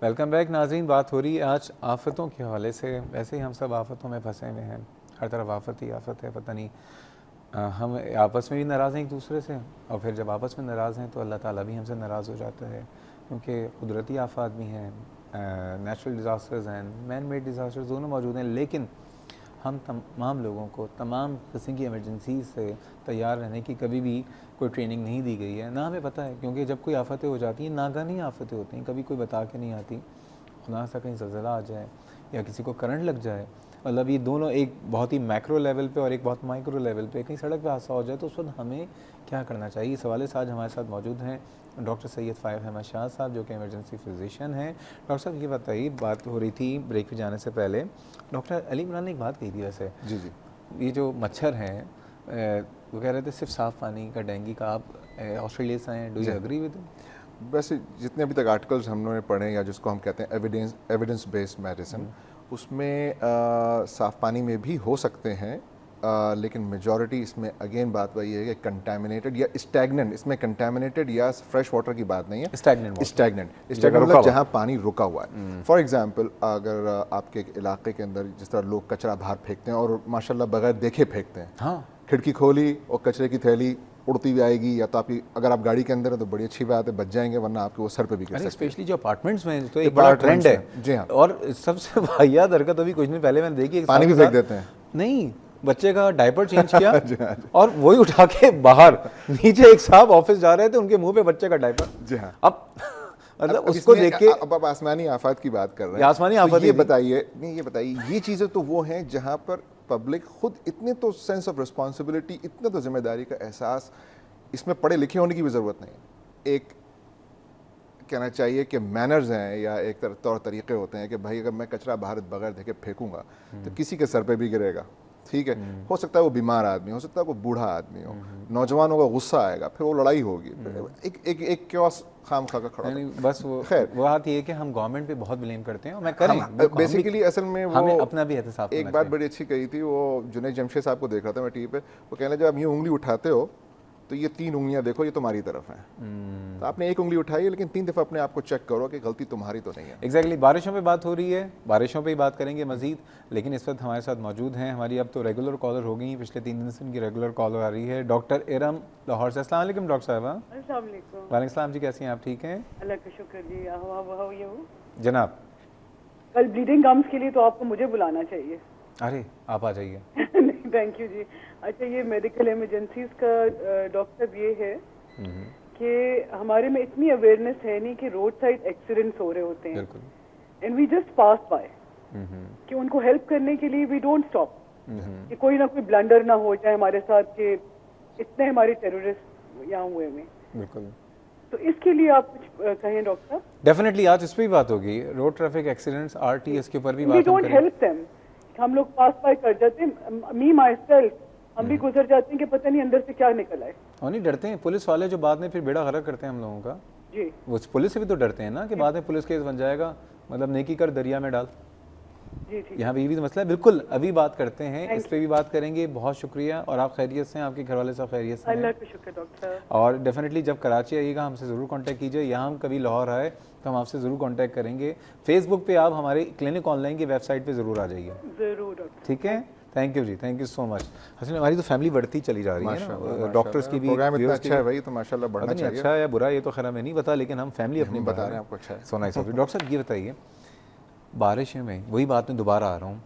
Welcome back नाज़रीन। बात हो रही है आज आफ़तों के हवाले से। वैसे ही हम सब आफ़तों में फंसे हुए हैं, हर तरफ आफ़त ही आफ़त है। पता नहीं हम आपस में भी नाराज़ हैं एक दूसरे से, और फिर जब आपस में नाराज़ हैं तो अल्लाह ताला भी हमसे नाराज़ हो जाता है, क्योंकि कुदरती आफ़ात भी हैं, नेचुरल डिज़ास्टर्स हैं, मैन मेड डिज़ास्टर्स दोनों मौजूद हैं। लेकिन हम तमाम लोगों को तमाम किस्म की एमरजेंसी से तैयार रहने की कभी भी कोई ट्रेनिंग नहीं दी गई है, ना हमें पता है। क्योंकि जब कोई आफतें हो जाती हैं, नागानी आफतें होती हैं, कभी कोई बता के नहीं आती। खुदा सा कहीं ज़लज़ला आ जाए या किसी को करंट लग जाए, मतलब ये दोनों एक बहुत ही मैक्रो लेवल पे और एक बहुत माइक्रो लेवल पे, कहीं सड़क पे हादसा हो जाए तो उस वक्त हमें क्या करना चाहिए। इस हवाले से आज हमारे साथ मौजूद हैं डॉक्टर सैयद फ़ाइज़ अहमद शाह साहब, जो कि इमरजेंसी फिजिशियन हैं। डॉक्टर साहब ये बताइए, बात हो रही थी ब्रेक पे जाने से पहले, डॉक्टर अली इमरान ने एक बात कही थी वैसे, जी जी, ये जो मच्छर हैं वो कह रहे थे सिर्फ साफ़ पानी का डेंगू का, आप ऑस्ट्रेलिया से हैं, डू जी यू एग्री विद? वैसे जितने अभी तक आर्टिकल्स हमने पढ़े या जिसको हम कहते हैं एविडेंस बेस्ड मेडिसिन, उसमें साफ़ पानी में भी हो सकते हैं, लेकिन मेजॉरिटी इसमें अगेन बात वही है कि कंटामिनेटेड या स्टैग्नेंट, इसमें कंटामिनेटेड या फ्रेश वाटर की बात नहीं है। स्टैग्नेंट स्टैग्नेंट जगह रुका मतलब हुआ। जहाँ पानी रुका हुआ है। फॉर एग्जांपल, अगर आपके इलाके के अंदर जिस तरह लोग कचरा बाहर फेंकते हैं और माशाल्लाह बगैर देखे फेंकते हैं, हाँ, खिड़की खोली और कचरे की थैली उड़ती हुई आएगी, या तो आपकी अगर आप गाड़ी के अंदर है तो बड़ी अच्छी बात है, बच जाएंगे, वरना आपके वो सर पे भी गिर अरे सकते हैं। स्पेशली जो अपार्टमेंट्स में तो एक बड़ा ट्रेंड Apartments है। में, जी हाँ, और सबसे वाहियात हरकत अभी कुछ दिन पहले मैंने देखी, एक पानी साहब भी के फेंक साथ, देते हैं। नहीं, बच्चे का डायपर चेंज किया जी हाँ, जी और वही उठा के बाहर, नीचे एक साहब ऑफिस जा रहे थे, उनके मुंह पे बच्चे का डायपर। जी हाँ। अब मतलब अब उसको इसमें देख के, अब आप आसमानी आफात की बात कर रहे ये हैं, आसमानी तो आफत ये ही थी। बताइए, नहीं ये बताइए, ये चीज़ें तो वो हैं जहाँ पर पब्लिक खुद इतने तो सेंस ऑफ रिस्पॉन्सिबिलिटी, इतना तो जिम्मेदारी का एहसास, इसमें पढ़े लिखे होने की भी ज़रूरत नहीं है। एक कहना चाहिए कि मैनर्स हैं या एक तौर तरीके होते हैं कि भाई अगर मैं कचरा बाहर बगैर देखे फेंकूंगा तो किसी के सर पे भी गिरेगा, ठीक है। हो सकता है वो बीमार आदमी हो, सकता है वो बूढ़ा आदमी हो, नौजवानों का गुस्सा आएगा, फिर वो लड़ाई होगी, एक एक एक क्योस खाम खा का खड़ा नहीं, होता। बस खैर, वो बात ये है कि हम गवर्नमेंट पे बहुत ब्लेम करते हैं, और मैं करें हम बिल्कुल, हम भी, बेसिकली असल में वो हमें अपना भी एहतसाब करना एक बात चाहिए। बड़ी अच्छी कही थी, वो जुनैद जमशेद साहब को देख रहा था मैं टीवी पे, वो कहने जब आप यूँ उंगली उठाते हो तो ये 3 उंगलियां देखो, ये तुम्हारी तरफ हैं। तो आपने एक उंगली उठाई है, लेकिन 3 दफ़ा अपने आप को चेक करो कि गलती तुम्हारी तो नहीं है। एग्जैक्टली, बारिशों पे बात हो रही है, बारिशों पे ही बात करेंगे मजीद। लेकिन इस वक्त हमारे साथ मौजूद हैं, हमारी अब तो रेगुलर कॉलर हो गई हैं, पिछले 3 दिन से इनकी रेगुलर कॉलर आ रही है, डॉक्टर इरम लाहौर से। अस्सलाम वालेकुम डॉक्टर साहबा। अस्सलाम वालेकुम। वालेकुम सलाम जी, कैसी हैं आप? ठीक हैं अल्लाह का शुक्र जी। How you? जनाब? कल ब्लीडिंग गम्स के लिए तो आपको मुझे बुलाना चाहिए। अरे आप आ जाइए। नहीं, थैंक यू जी। अच्छा, ये मेडिकल इमरजेंसीज का डॉक्टर ये है कि हमारे में इतनी अवेयरनेस है नहीं कि रोड साइड एक्सीडेंट्स हो रहे होते हैं, बिल्कुल। And we just pass by, कि उनको हेल्प करने के लिए वी डोंट स्टॉप, कि कोई ना कोई ब्लंडर ना हो जाए हमारे साथ, कि इतने हमारे टेररिस्ट यहाँ हुए हैं। बिल्कुल, तो इसके लिए आप कुछ कहें डॉक्टर। डेफिनेटली आज इस पर भी बात होगी, रोड ट्रैफिक एक्सीडेंट्स, आरटीएस के ऊपर भी वी बात हम डोंट करेंगे। Help them. हम लोग पास बाय कर जाते हैं, मी माई सेल्फ, हम भी गुजर जाते हैं कि पता नहीं अंदर से क्या निकल आए। और नहीं डरते हैं पुलिस वाले, जो बाद में फिर बेड़ा गर्क करते हैं हम लोगों का, जी वो पुलिस से भी तो डरते हैं ना कि बाद में पुलिस केस बन जाएगा, मतलब नेकी कर दरिया में डाल। जी ठीक। यहाँ पे ये भी तो मसला है। बिल्कुल, अभी बात करते हैं, इस पे भी बात करेंगे। बहुत शुक्रिया। और आप खैरियत से हैं? आपके घर वाले सब खैरियत से हैं? अल्लाह का शुक्र डॉक्टर। और डेफिनेटली जब कराची आइएगा हमसे ज़रूर कांटेक्ट कीजिए, यहाँ हम कभी लाहौर आए तो हम आपसे ज़रूर कांटेक्ट करेंगे। फेसबुक पे आप हमारे क्लिनिक ऑनलाइन की वेबसाइट पे ज़रूर आ जाइए, जरूर डॉक्टर। ठीक है? थैंक यू जी, थैंक यू सो मच। असल हमारी तो फैमिली बढ़ती चली जा रही है ना, डॉक्टर्स की भी, प्रोग्राम इतना viewers की अच्छा है भी। भाई, तो माशाल्लाह बढ़ना पता नहीं चाहिए। अच्छा है या बुरा, ये तो खैर हमें नहीं पता, लेकिन हम फैमिली अपनी हम बता बता रहे रहे हैं। हैं आपको अच्छा है। So nice of you. Doctor साहब ये बताइए, बारिश में वही बात में दोबारा आ रहा हूँ,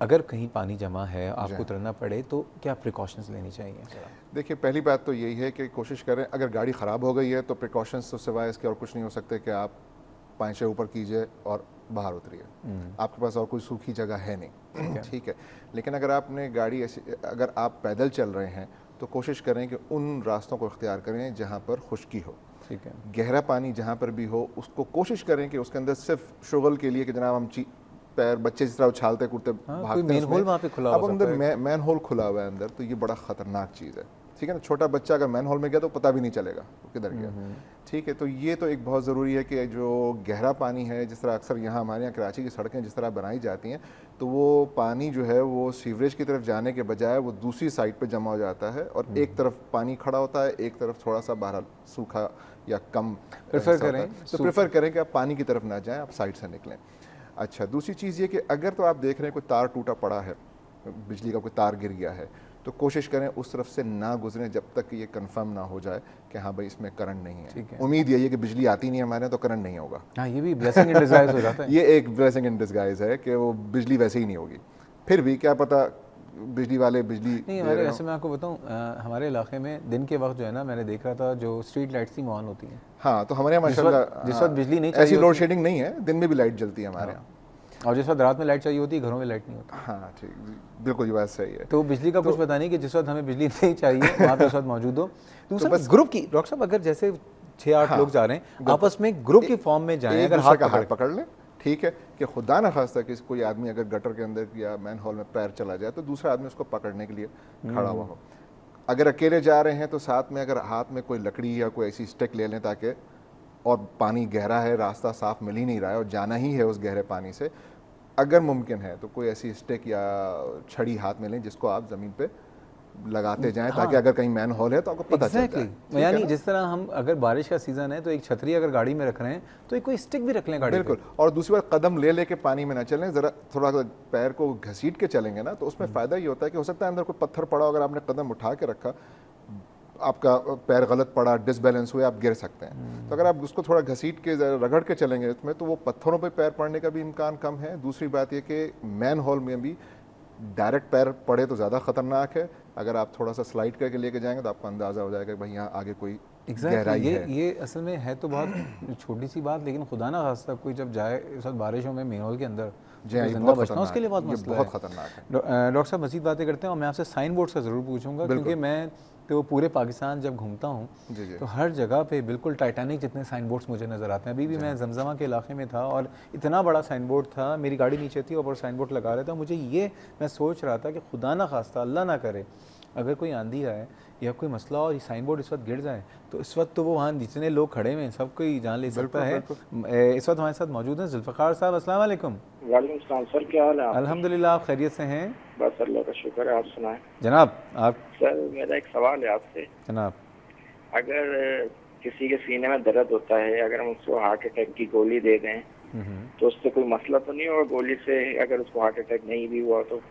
अगर कहीं पानी जमा है, आपको उतरना पड़े, तो क्या प्रिकॉशंस लेनी चाहिए? देखिए, पहली बात तो यही है कि कोशिश करें, अगर गाड़ी ख़राब हो गई है तो प्रिकॉशंस तो सिवाय इसके और कुछ नहीं हो सकते कि आप पाँचे ऊपर कीजिए और बाहर उतरिए। आपके पास और कोई सूखी जगह है नहीं, ठीक है। लेकिन अगर आपने गाड़ी ऐसी, अगर आप पैदल चल रहे हैं तो कोशिश करें कि उन रास्तों को इख्तियार करें जहाँ पर खुश्की हो, ठीक है। गहरा पानी जहाँ पर भी हो उसको कोशिश करें कि उसके अंदर सिर्फ शुगल के लिए कि जनाब हम पैर बच्चे जिस तरह उछालते कूदते भागते हैं, मेन होल वहाँ पे खुला हो अब सकता अंदर है। मैन होल खुला हुआ है अंदर, तो ये बड़ा ख़तरनाक चीज़ है, ठीक है ना। छोटा बच्चा अगर मैन होल में गया तो पता भी नहीं चलेगा वो किधर गया, ठीक है। तो ये तो एक बहुत ज़रूरी है कि जो गहरा पानी है, जिस तरह अक्सर यहाँ हमारे यहाँ कराची की सड़कें जिस तरह बनाई जाती हैं, तो वो पानी जो है वो सीवरेज की तरफ जाने के बजाय वो दूसरी साइड पे जमा हो जाता है, और एक तरफ पानी खड़ा होता है, एक तरफ थोड़ा सा बहरहाल सूखा या कम प्रेफर हिस्सा होता है, करें, तो प्रेफर करें कि आप पानी की तरफ ना जाएं, आप साइड से निकलें। अच्छा, दूसरी चीज़ ये कि अगर तो आप देख रहे हैं कोई तार टूटा पड़ा है, बिजली का कोई तार गिर गया है, तो कोशिश करें उस तरफ से ना गुजरें जब तक कि ये कंफर्म ना हो जाए कि हाँ भाई इसमें करंट नहीं ठीक है। है। उम्मीद यही है कि बिजली आती नहीं है हमारे यहाँ तो करंट नहीं होगा। हाँ, ये भी ब्लेसिंग इन डिस्गाइज हो जाता है। ये एक ब्लेसिंग इन डिस्गाइज है कि वो बिजली वैसे ही नहीं होगी, फिर भी क्या पता बिजली वाले बिजली नहीं, दे हमारे रहे वैसे मैं आपको बताऊं, हमारे इलाके में दिन के वक्त जो है ना, मैंने देख रहा था जो स्ट्रीट लाइट्स थी ऑन होती हैं। हाँ, तो हमारे यहाँ जिस वक्त माशाल्लाह बिजली नहीं ऐसी चाहिए लोड होती है। शेडिंग नहीं है, दिन में भी लाइट जलती है हमारे यहाँ। और जिस वक्त रात में लाइट चाहिए होती है, घरों में लाइट नहीं होती। हाँ ठीक, बिल्कुल ये बात सही है। तो बिजली का कुछ पता नहीं कि जिस वक्त हमें बिजली नहीं चाहिए वहाँ पे उस वक्त मौजूद हो। दूसरा बस- ग्रुप की, डॉक्टर साहब अगर जैसे 6-8 हाँ, लोग जा रहे हैं आपस में ग्रुप की फॉर्म में जाएं, एक अगर दूसरे हाथ का पकड़ हाथ पकड़ लें, ठीक है, कि खुदा ना खास्ता कि कोई आदमी अगर गटर के अंदर या मैन हॉल में पैर चला जाए तो दूसरा आदमी उसको पकड़ने के लिए खड़ा हुआ हो। अगर अकेले जा रहे हैं तो साथ में अगर हाथ में कोई लकड़ी या कोई ऐसी स्टिक ले लें ताकि, और पानी गहरा है, रास्ता साफ मिल ही नहीं रहा है और जाना ही है उस गहरे पानी से, अगर मुमकिन है तो कोई ऐसी स्टिक या छड़ी हाथ में लें जिसको आप ज़मीन पे लगाते जाएं ताकि अगर कहीं मैन होल है तो आपको पता चल जाए। ठीक है यानी ना? जिस तरह हम अगर बारिश का सीजन है तो एक छतरी अगर गाड़ी में रख रहे हैं तो एक कोई स्टिक भी रख लें गाड़ी पे। बिल्कुल। और दूसरी बात, कदम ले लेके पानी में ना चलें, ज़रा थोड़ा सा पैर को घसीट के चलेंगे ना तो उसमें फ़ायदा ये होता है कि हो सकता है अंदर कोई पत्थर पड़ा हो, अगर आपने कदम उठा के रखा, आपका पैर गलत पड़ा, डिसबैलेंस हुए, आप गिर सकते हैं। तो अगर आप उसको थोड़ा घसीट के रगड़ के चलेंगे इसमें तो वो पत्थरों पे पैर पड़ने का भी इम्कान कम है। दूसरी बात ये कि मैन होल में भी डायरेक्ट पैर पड़े तो ज़्यादा ख़तरनाक है, अगर आप थोड़ा सा स्लाइड करके लेके जाएंगे तो आपको अंदाज़ा हो जाएगा कि भाई यहाँ आगे कोई गहराई है। ये असल में है तो बहुत छोटी सी बात, लेकिन खुदा ना खास्ता कोई जब जाए इस वक्त बारिशों में मेन हॉल के अंदर, जी हाँ, तो ये जिंदा बहुत बचना उसके लिए बहुत खतरनाक है, मसला ये बहुत है। खतरनाक है। डॉक्टर साहब मज़ीद बातें करते हैं और मैं आपसे साइन बोर्ड का ज़रूर पूछूंगा, क्योंकि मैं तो पूरे पाकिस्तान जब घूमता हूँ जी जी। तो हर जगह पे बिल्कुल टाइटैनिक जितने साइन बोर्ड्स मुझे नज़र आते हैं। अभी भी मैं जमजमा के इलाके में था और इतना बड़ा साइन बोर्ड था, मेरी गाड़ी नीचे थी और साइन बोर्ड लगा रहा था। मुझे ये मैं सोच रहा था कि खुदा ना खास्ता, अल्लाह ना करे, अगर कोई आंधी आए या कोई मसला और ये साइन बोर्ड इस वक्त गिर जाए तो इस वक्त तो वो वहाँ जितने लोग खड़े हुए हैं सबको ही जान ले सकता है। इस वक्त हमारे साथ मौजूद हैं जुल्फ़िकार साहब। अस्सलाम वालेकुम। वालेकुम सलाम सर, क्या हाल है आप? अल्हम्दुलिल्लाह, आप खैरियत से हैं? बस अल्लाह का शुक्र है, आप सुनाएं। जनाब आप। सर मेरा एक सवाल है आपसे। जनाब, अगर किसी के सीने में दर्द होता है, अगर हम उसको हार्ट अटैक की गोली दे दें तो उससे कोई मसला तो नहीं होगा? गोली से अगर उसको हार्ट अटैक नहीं भी हुआ तो?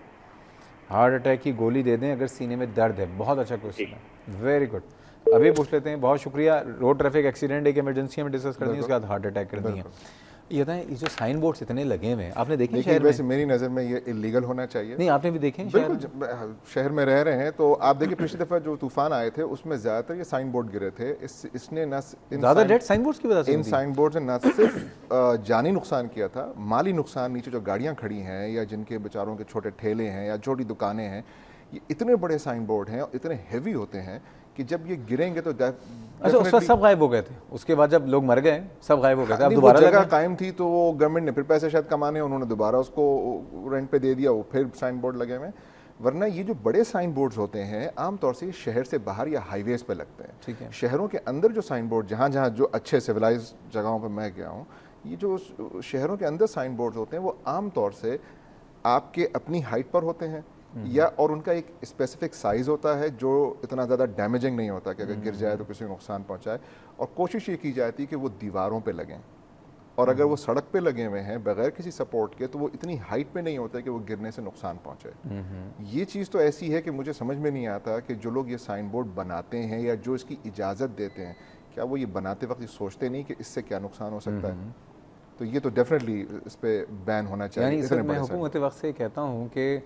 हार्ट अटैक की गोली दे दें अगर सीने में दर्द है? बहुत अच्छा क्वेश्चन है, वेरी गुड। अभी पूछ लेते हैं, बहुत शुक्रिया। रोड ट्रैफिक एक्सीडेंट एक इमरजेंसी में डिस्कस करनी है, उसके बाद हार्ट अटैक करनी है। ये बताएं, ये जो साइन बोर्ड्स इतने लगे हुए हैं आपने देखे लेकिन शहर वैसे में? मेरी नज़र में ये इलीगल होना चाहिए। नहीं, आपने भी देखे हैं शहर बिल्कुल, में? शहर में रह रहे हैं तो आप देखिए पिछली दफ़ा जो तूफान आए थे उसमें ज़्यादातर ये साइन बोर्ड गिरे थे। इसने न ज़्यादा डेट साइन बोर्ड्स की वजह से इन होती है। साइन बोर्ड ने न सिर्फ जानी नुकसान किया था, माली नुकसान। नीचे जो गाड़ियाँ खड़ी हैं या जिनके बेचारों के छोटे ठेले हैं या छोटी दुकानें हैं, ये इतने बड़े साइन बोर्ड हैं और इतने हैवी होते हैं कि जब ये गिरेंगे तो अच्छा, उस वक्त सब गायब हो गए थे? उसके बाद जब लोग मर गए सब गायब हो गए थे, अब नहीं, दोबारा वो जगह लगे? कायम थी तो वो गवर्नमेंट ने फिर पैसे शायद कमाने, उन्होंने दोबारा उसको रेंट पे दे दिया, वो फिर साइन बोर्ड लगे हुए। वरना ये जो बड़े साइन बोर्ड्स होते हैं आमतौर से शहर से बाहर या हाईवेज पे लगते हैं। ठीक है। शहरों के अंदर जो साइन बोर्ड, जहाँ जहाँ जो अच्छे सिविलाइज जगहों पर मैं गया हूँ, ये जो शहरों के अंदर साइन बोर्ड्स होते हैं वो आमतौर से आपके अपनी हाइट पर होते हैं या और उनका एक स्पेसिफिक साइज़ होता है जो इतना ज़्यादा डैमेजिंग नहीं होता कि अगर गिर जाए तो किसी को नुकसान पहुंचाए। और कोशिश ये की जाती है कि वो दीवारों पे लगें, और अगर वो सड़क पे लगे हुए हैं बगैर किसी सपोर्ट के तो वो इतनी हाइट पे नहीं होते कि वो गिरने से नुकसान पहुंचे। ये चीज़ तो ऐसी है कि मुझे समझ में नहीं आता कि जो लोग ये साइन बोर्ड बनाते हैं या जो इसकी इजाज़त देते हैं, क्या वो ये बनाते वक्त ये सोचते नहीं कि इससे क्या नुकसान हो सकता है? तो ये तो डेफिनेटली इस पर बैन होना चाहिए। यानी इतने मैं बड़े हुकूमत वक्त से कहता हूँ कि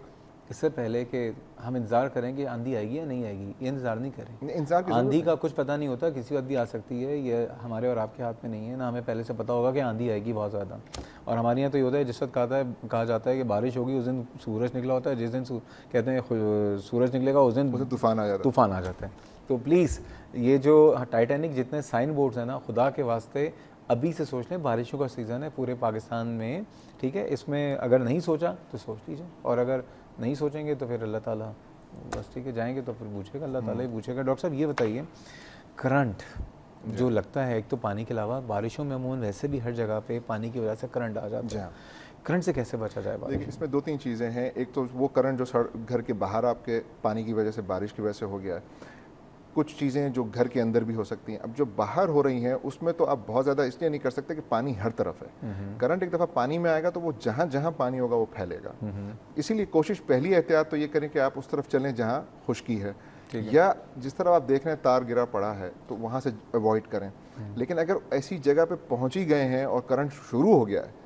इससे पहले कि हम इंतज़ार करें कि आंधी आएगी या नहीं आएगी, ये इंतज़ार नहीं करें। इंतजार की आंधी का कुछ पता नहीं होता, किसी वक्त भी आ सकती है, ये हमारे और आपके हाथ में नहीं है ना। हमें पहले से पता होगा कि आंधी आएगी बहुत ज़्यादा। और हमारे यहाँ तो ये होता है, जिस वक्त कहा जाता है कि बारिश होगी उस दिन सूरज निकला होता है, जिस दिन कहते हैं सूरज निकलेगा उस दिन तूफान आ जाता है। तो प्लीज़ ये जो टाइटैनिक जितने साइन बोर्ड्स हैं ना, खुदा के वास्ते अभी से सोच लें। बारिशों का सीज़न है पूरे पाकिस्तान में, ठीक है? इसमें अगर नहीं सोचा तो सोच लीजिए, और अगर नहीं सोचेंगे तो फिर अल्लाह ताला बस ठीक है, जाएंगे तो फिर पूछेगा, अल्लाह ताला ही पूछेगा। डॉक्टर साहब ये बताइए, करंट जो लगता है, एक तो पानी के अलावा बारिशों में अमूमन वैसे भी हर जगह पे पानी की वजह से करंट आ जाता है, करंट से कैसे बचा जाए? देखिए, इसमें दो तीन चीज़ें हैं। एक तो वो करंट जो घर के बाहर आपके पानी की वजह से, बारिश की वजह से हो गया है। कुछ चीज़ें जो घर के अंदर भी हो सकती हैं। अब जो बाहर हो रही हैं उसमें तो आप बहुत ज़्यादा इसलिए नहीं कर सकते कि पानी हर तरफ है। करंट एक दफ़ा पानी में आएगा तो वो जहाँ जहाँ पानी होगा वो फैलेगा। इसीलिए कोशिश, पहली एहतियात तो ये करें कि आप उस तरफ चलें जहाँ खुश्की है, या जिस तरह आप देख रहे हैं तार गिरा पड़ा है तो वहाँ से अवॉइड करें। लेकिन अगर ऐसी जगह पे पहुँच ही गए हैं और करंट शुरू हो गया है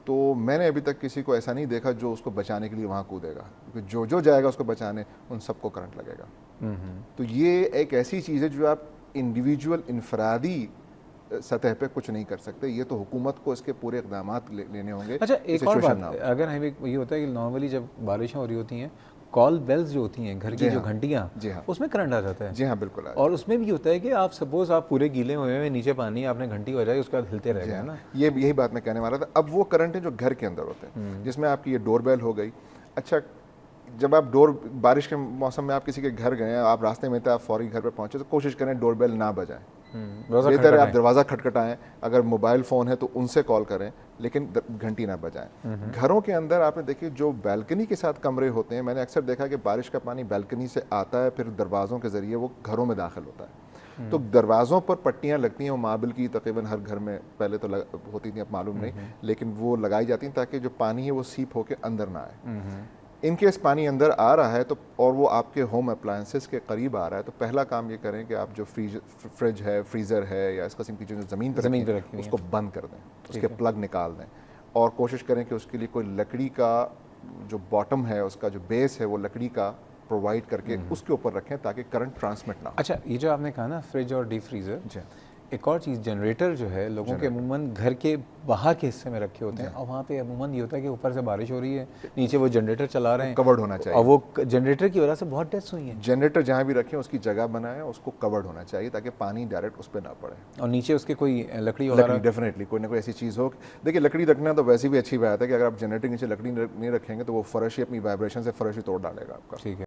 तो मैंने अभी तक किसी को ऐसा नहीं देखा जो उसको बचाने के लिए वहाँ कूदेगा, क्योंकि जो जो जाएगा उसको बचाने उन सबको करंट लगेगा। तो ये एक ऐसी चीज़ है जो आप इंडिविजुअल इनफरादी सतह पे कुछ नहीं कर सकते, ये तो हुकूमत को इसके पूरे इक़दामात लेने होंगे। अच्छा, एक और बात, अगर हमें ये होता है कि नॉर्मली जब बारिशें हो रही होती हैं, कॉल बेल्स जो होती हैं घर की, जो घंटियाँ, उसमें करंट आ जाता है। जी हाँ, बिल्कुल। और उसमें भी होता है कि आप सपोज आप पूरे गीले हुए हैं, नीचे पानी, आपने घंटी बजाई, उसके बाद हिलते रह गए ना। ये यही बात मैं कहने वाला था। अब वो करंट है जो घर के अंदर होते हैं, जिसमें आपकी ये डोर बेल हो गई। अच्छा, जब आप बारिश के मौसम में आप किसी के घर गए, आप रास्ते में थे, आप फौरी घर पे पहुंचे, तो कोशिश करें डोर बेल ना बजाएं। बेहतर है आप दरवाज़ा खटखटाएं, अगर मोबाइल फ़ोन है तो उनसे कॉल करें, लेकिन घंटी ना बजाएं। घरों के अंदर आपने देखिए जो बैल्कनी के साथ कमरे होते हैं, मैंने अक्सर देखा कि बारिश का पानी बैल्कनी से आता है, फिर दरवाज़ों के ज़रिए वो घरों में दाखिल होता है। तो दरवाज़ों पर पट्टियाँ लगती हैं, वो मार्बल की तकरीबन हर घर में पहले तो होती थी, अब मालूम नहीं, लेकिन वो लगाई जाती हैं ताकि जो पानी है वो सीप होकर अंदर ना आए। इन केस पानी अंदर आ रहा है तो, और वो आपके होम अप्लायंसेस के करीब आ रहा है, तो पहला काम ये करें कि आप जो फ्रिज है, फ्रीज़र है, या इस किस्म की चीज़ें ज़मीन पर रखी हैं, उसको बंद कर दें, उसके प्लग निकाल दें, और कोशिश करें कि उसके लिए कोई लकड़ी का जो बॉटम है, उसका जो बेस है, वो लकड़ी का प्रोवाइड करके उसके ऊपर रखें ताकि करंट ट्रांसमिट ना हो। अच्छा, ये जो आपने कहा ना फ्रिज और डीप फ्रीज़र, एक और चीज़, जनरेटर जो है लोगों के अमूमन घर के बाहर के हिस्से में रखे होते हैं, और वहाँ पे अमूमन ये होता है कि ऊपर से बारिश हो रही है, नीचे वो जनरेटर चला रहे हैं, कवर्ड होना चाहिए, और वो जनरेटर की वजह से बहुत डेथ्स हुई हैं। जनरेटर जहाँ भी रखें उसकी जगह बनाएं, उसको कवर्ड होना चाहिए ताकि पानी डायरेक्ट उस पर ना पड़े, और नीचे उसके कोई लकड़ी वगैरह, डेफिनेटली कोई ना कोई ऐसी चीज़ हो। देखिए, लकड़ी रखना तो वैसे भी अच्छी बात है कि अगर आप जनरेटर नीचे लकड़ी नहीं रखेंगे तो वो फर्श ही अपनी वाइब्रेशन से फर्श ही तोड़ डालेगा आपका। ठीक है।